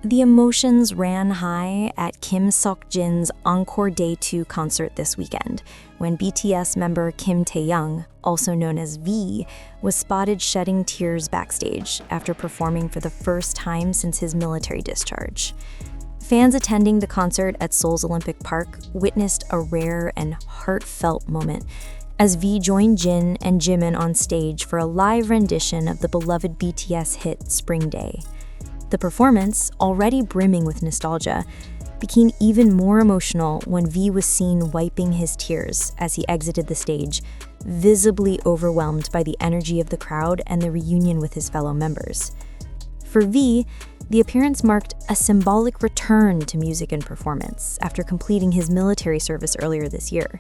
The emotions ran high at Kim Seok-jin's Encore Day 2 concert this weekend, when BTS member Kim Taehyung, also known as V, was spotted shedding tears backstage after performing for the first time since his military discharge. Fans attending the concert at Seoul's Olympic Park witnessed a rare and heartfelt moment as V joined Jin and Jimin on stage for a live rendition of the beloved BTS hit Spring Day. The performance, already brimming with nostalgia, became even more emotional when V was seen wiping his tears as he exited the stage, visibly overwhelmed by the energy of the crowd and the reunion with his fellow members. For V, the appearance marked a symbolic return to music and performance after completing his military service earlier this year.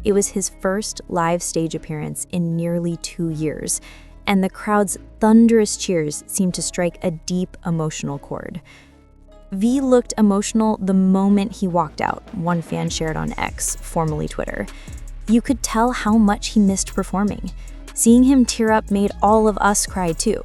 It was his first live stage appearance in nearly 2 years, and the crowd's thunderous cheers seemed to strike a deep emotional chord. V looked emotional the moment he walked out, one fan shared on X, formerly Twitter. You could tell how much he missed performing. Seeing him tear up made all of us cry too.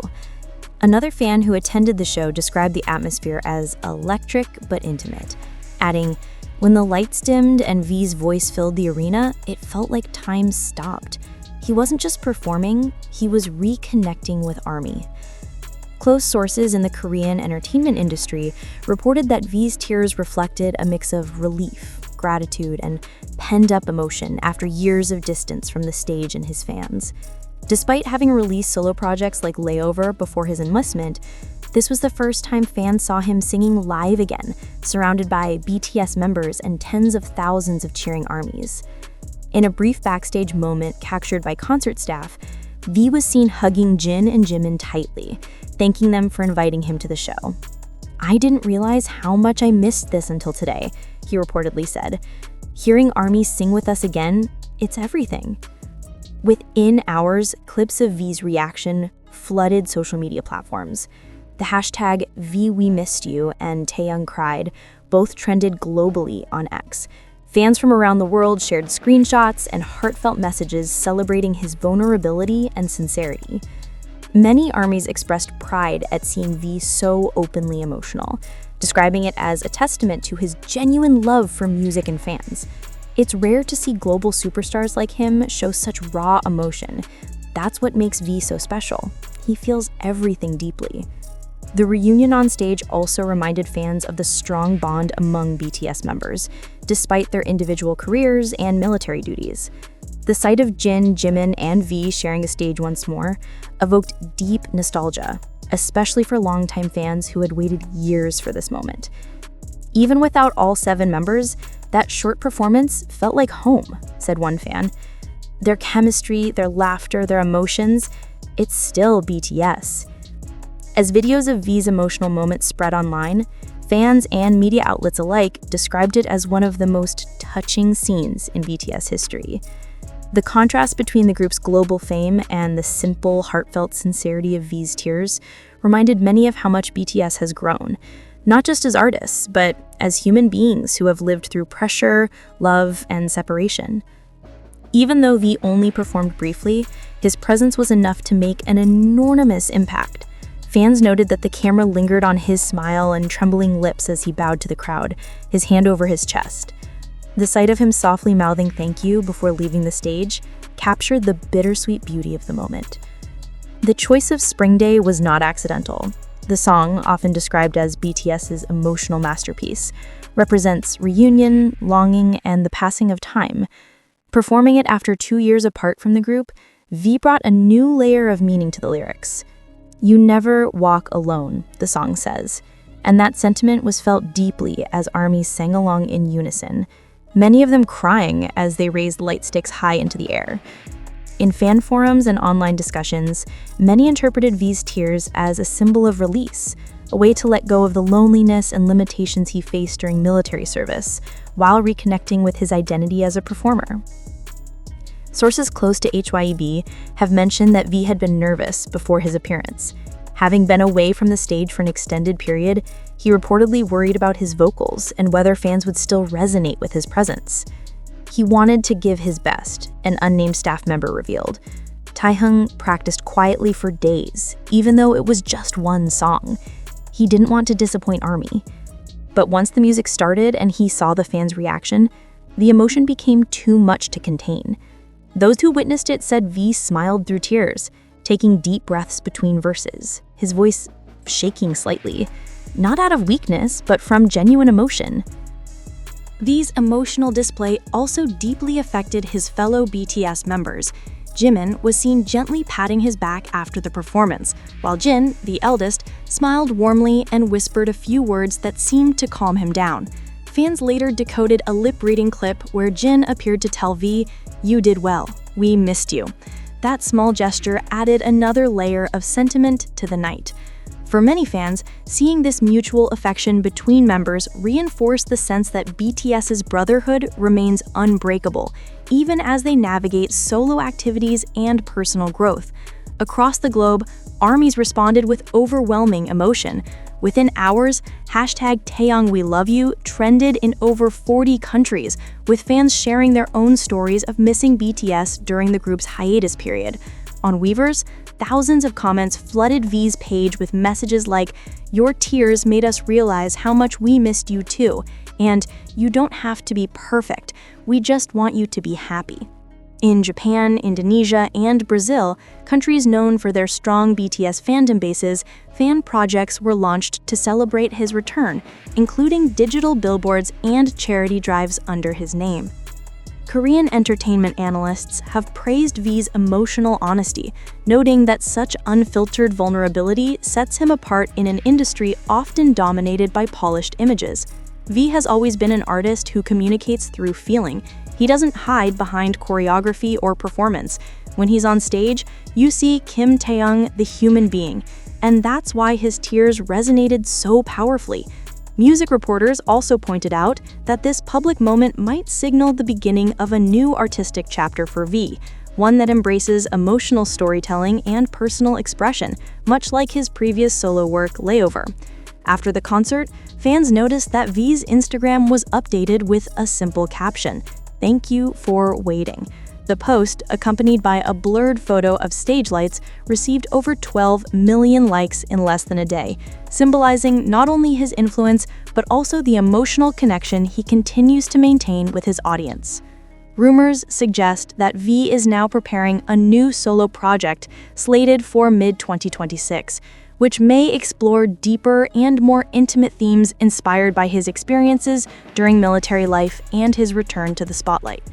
Another fan who attended the show described the atmosphere as electric but intimate, adding, "When the lights dimmed and V's voice filled the arena, it felt like time stopped. He wasn't just performing, he was reconnecting with ARMY." Close sources in the Korean entertainment industry reported that V's tears reflected a mix of relief, gratitude, and pent-up emotion after years of distance from the stage and his fans. Despite having released solo projects like Layover before his enlistment, this was the first time fans saw him singing live again, surrounded by BTS members and tens of thousands of cheering armies. In a brief backstage moment captured by concert staff, V was seen hugging Jin and Jimin tightly, thanking them for inviting him to the show. "I didn't realize how much I missed this until today," he reportedly said. "Hearing ARMY sing with us again, it's everything." Within hours, clips of V's reaction flooded social media platforms. The hashtag #VWeMissedYou and Taehyung Cried both trended globally on X. Fans from around the world shared screenshots and heartfelt messages celebrating his vulnerability and sincerity. Many armies expressed pride at seeing V so openly emotional, describing it as a testament to his genuine love for music and fans. It's rare to see global superstars like him show such raw emotion. That's what makes V so special. He feels everything deeply. The reunion on stage also reminded fans of the strong bond among BTS members, despite their individual careers and military duties. The sight of Jin, Jimin, and V sharing a stage once more evoked deep nostalgia, especially for longtime fans who had waited years for this moment. Even without all 7 members, that short performance felt like home, said one fan. Their chemistry, their laughter, their emotions, it's still BTS. As videos of V's emotional moments spread online, fans and media outlets alike described it as one of the most touching scenes in BTS history. The contrast between the group's global fame and the simple, heartfelt sincerity of V's tears reminded many of how much BTS has grown, not just as artists, but as human beings who have lived through pressure, love, and separation. Even though V only performed briefly, his presence was enough to make an enormous impact. Fans noted that the camera lingered on his smile and trembling lips as he bowed to the crowd, his hand over his chest. The sight of him softly mouthing thank you before leaving the stage captured the bittersweet beauty of the moment. The choice of Spring Day was not accidental. The song, often described as BTS's emotional masterpiece, represents reunion, longing, and the passing of time. Performing it after 2 years apart from the group, V brought a new layer of meaning to the lyrics. "You never walk alone," the song says, and that sentiment was felt deeply as armies sang along in unison, many of them crying as they raised light sticks high into the air. In fan forums and online discussions, many interpreted V's tears as a symbol of release, a way to let go of the loneliness and limitations he faced during military service, while reconnecting with his identity as a performer. Sources close to HYEB have mentioned that V had been nervous before his appearance. Having been away from the stage for an extended period, he reportedly worried about his vocals and whether fans would still resonate with his presence. He wanted to give his best, an unnamed staff member revealed. Taehyung practiced quietly for days, even though it was just one song. He He didn't want to disappoint ARMY. But once the music started and he saw the fans' reaction, the emotion became too much to contain. Those who witnessed it said V smiled through tears, taking deep breaths between verses, his voice shaking slightly, not out of weakness, but from genuine emotion. V's emotional display also deeply affected his fellow BTS members. Jimin was seen gently patting his back after the performance, while Jin, the eldest, smiled warmly and whispered a few words that seemed to calm him down. Fans later decoded a lip-reading clip where Jin appeared to tell V, "You did well. We missed you." That small gesture added another layer of sentiment to the night. For many fans, seeing this mutual affection between members reinforced the sense that BTS's brotherhood remains unbreakable, even as they navigate solo activities and personal growth. Across the globe, ARMYs responded with overwhelming emotion. Within hours, #TaehyungWeLoveYou trended in over 40 countries, with fans sharing their own stories of missing BTS during the group's hiatus period. On Weverse, thousands of comments flooded V's page with messages like, "Your tears made us realize how much we missed you too," and "You don't have to be perfect, we just want you to be happy." In Japan, Indonesia, and Brazil, countries known for their strong BTS fandom bases, fan projects were launched to celebrate his return, including digital billboards and charity drives under his name. Korean entertainment analysts have praised V's emotional honesty, noting that such unfiltered vulnerability sets him apart in an industry often dominated by polished images. V has always been an artist who communicates through feeling. He doesn't hide behind choreography or performance. When he's on stage, you see Kim Taehyung, the human being, and that's why his tears resonated so powerfully. Music reporters also pointed out that this public moment might signal the beginning of a new artistic chapter for V, one that embraces emotional storytelling and personal expression, much like his previous solo work, Layover. After the concert, fans noticed that V's Instagram was updated with a simple caption, "Thank you for waiting." The post, accompanied by a blurred photo of stage lights, received over 12 million likes in less than a day, symbolizing not only his influence, but also the emotional connection he continues to maintain with his audience. Rumors suggest that V is now preparing a new solo project slated for mid-2026, which may explore deeper and more intimate themes inspired by his experiences during military life and his return to the spotlight.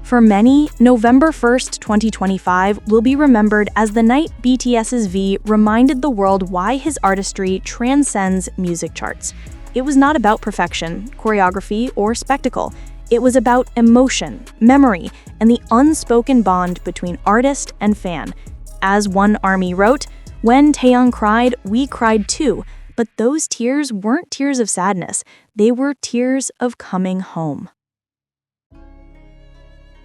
For many, November 1st, 2025 will be remembered as the night BTS's V reminded the world why his artistry transcends music charts. It was not about perfection, choreography, or spectacle. It was about emotion, memory, and the unspoken bond between artist and fan. As one ARMY wrote, "When Taehyung cried, we cried too, but those tears weren't tears of sadness, they were tears of coming home."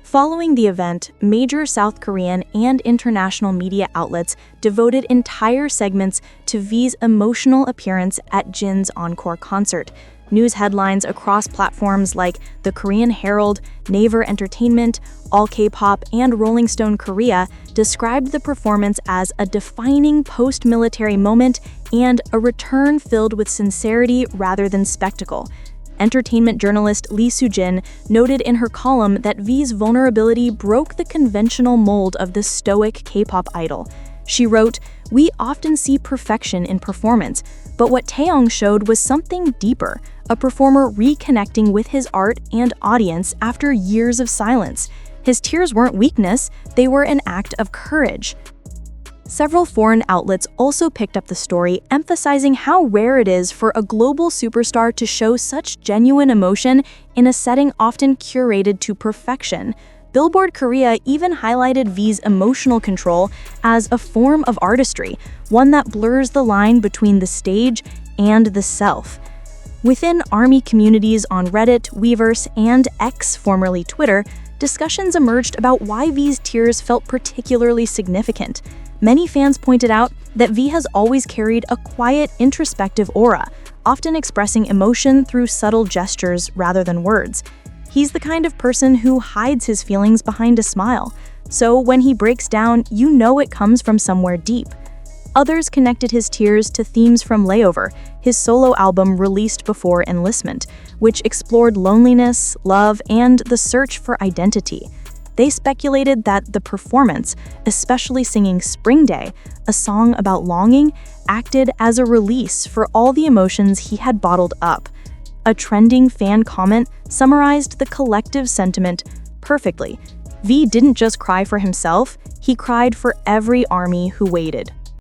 Following the event, major South Korean and international media outlets devoted entire segments to V's emotional appearance at Jin's encore concert. News headlines across platforms like The Korean Herald, Naver Entertainment, All K-pop, and Rolling Stone Korea described the performance as a defining post-military moment and a return filled with sincerity rather than spectacle. Entertainment journalist Lee Soo-jin noted in her column that V's vulnerability broke the conventional mold of the stoic K-pop idol. She wrote, "We often see perfection in performance, but what Taehyung showed was something deeper, a performer reconnecting with his art and audience after years of silence. His tears weren't weakness, they were an act of courage." Several foreign outlets also picked up the story, emphasizing how rare it is for a global superstar to show such genuine emotion in a setting often curated to perfection. Billboard Korea even highlighted V's emotional control as a form of artistry, one that blurs the line between the stage and the self. Within ARMY communities on Reddit, Weverse, and X, formerly Twitter, discussions emerged about why V's tears felt particularly significant. Many fans pointed out that V has always carried a quiet, introspective aura, often expressing emotion through subtle gestures rather than words. He's the kind of person who hides his feelings behind a smile, so when he breaks down, you know it comes from somewhere deep. Others connected his tears to themes from Layover, his solo album released before enlistment, which explored loneliness, love, and the search for identity. They speculated that the performance, especially singing Spring Day, a song about longing, acted as a release for all the emotions he had bottled up. A trending fan comment summarized the collective sentiment perfectly. V didn't just cry for himself, he cried for every army who waited.